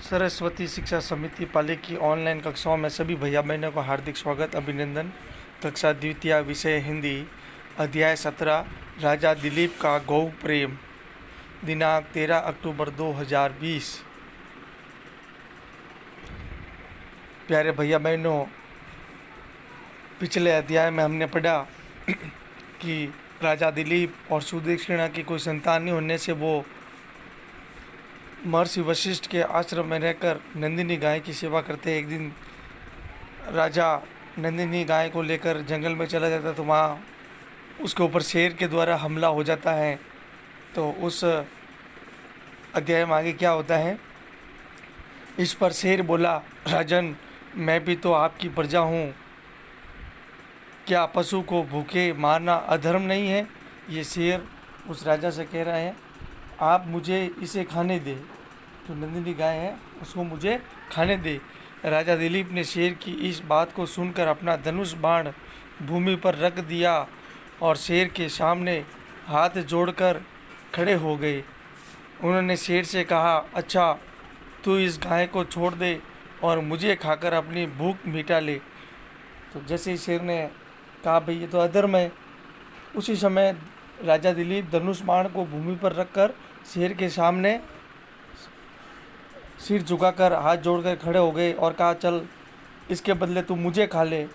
सरस्वती शिक्षा समिति पाली की ऑनलाइन कक्षाओं में सभी भैया बहनों को हार्दिक स्वागत अभिनंदन। कक्षा द्वितीय, विषय हिंदी, अध्याय 17, राजा दिलीप का गौ प्रेम, दिनांक 13 अक्टूबर 2020। प्यारे भैया बहनों, पिछले अध्याय में हमने पढ़ा कि राजा दिलीप और सुदक्षिणा की कोई संतान नहीं होने से वो महर्षि वशिष्ठ के आश्रम में रहकर नंदिनी गाय की सेवा करते। एक दिन राजा नंदिनी गाय को लेकर जंगल में चला जाता तो वहाँ उसके ऊपर शेर के द्वारा हमला हो जाता है। तो उस अध्याय में आगे क्या होता है, इस पर शेर बोला, राजन मैं भी तो आपकी प्रजा हूँ, क्या पशु को भूखे मारना अधर्म नहीं है। ये शेर उस राजा से कह रहा है, आप मुझे इसे खाने दे, जो नंदिनी गाय है उसको मुझे खाने दे। राजा दिलीप ने शेर की इस बात को सुनकर अपना धनुष बाण भूमि पर रख दिया और शेर के सामने हाथ जोड़कर खड़े हो गए। उन्होंने शेर से कहा, अच्छा तू इस गाय को छोड़ दे और मुझे खाकर अपनी भूख मिटा ले। तो जैसे ही शेर ने कहा भाई ये तो अधर्म है, उसी समय राजा दिलीप धनुष बाण को भूमि पर रखकर शेर के सामने सिर झुकाकर हाथ जोड़कर खड़े हो गए और कहा, चल इसके बदले तू मुझे खा ले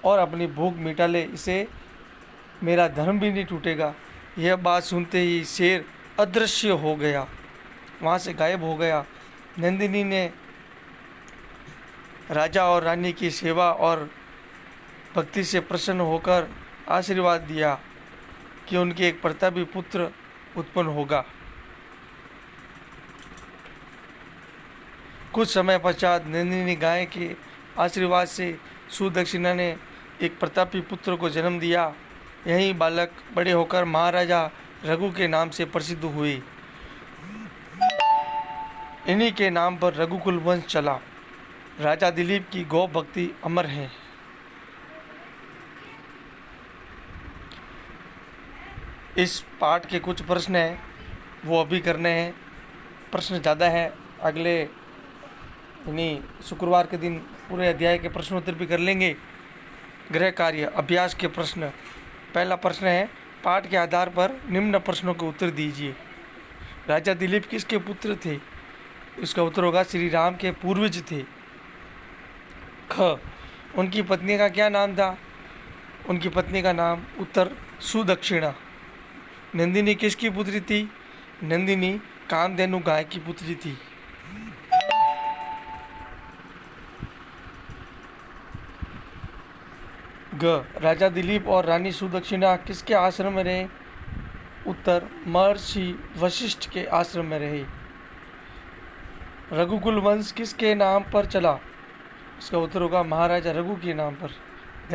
और अपनी भूख मिटा ले, इससे मेरा धर्म भी नहीं टूटेगा। यह बात सुनते ही शेर अदृश्य हो गया, वहाँ से गायब हो गया। नंदिनी ने राजा और रानी की सेवा और भक्ति से प्रसन्न होकर आशीर्वाद दिया कि उनके एक प्रतापी पुत्र उत्पन्न होगा। कुछ समय पश्चात नंदिनी गाय के आशीर्वाद से सुदक्षिणा ने एक प्रतापी पुत्र को जन्म दिया। यही बालक बड़े होकर महाराजा रघु के नाम से प्रसिद्ध हुए। इन्हीं के नाम पर रघुकुल वंश चला। राजा दिलीप की गौ भक्ति अमर है। इस पाठ के कुछ प्रश्न हैं वो अभी करने हैं। प्रश्न ज़्यादा है, अगले यानी शुक्रवार के दिन पूरे अध्याय के प्रश्नोत्तर भी कर लेंगे। गृह कार्य अभ्यास के प्रश्न। पहला प्रश्न है, पाठ के आधार पर निम्न प्रश्नों के उत्तर दीजिए। राजा दिलीप किसके पुत्र थे? इसका उत्तर होगा श्री राम के पूर्वज थे। ख, उनकी पत्नी का क्या नाम था? उनकी पत्नी का नाम उत्तर सुदक्षिणा। नंदिनी किसकी पुत्री थी? नंदिनी कामधेनु गाय की पुत्री थी। ग, राजा दिलीप और रानी सुदक्षिणा किसके आश्रम में रहे? उत्तर महर्षि वशिष्ठ के आश्रम में रहे। रघुकुल वंश किसके नाम पर चला? इसका उत्तर होगा महाराजा रघु के नाम पर।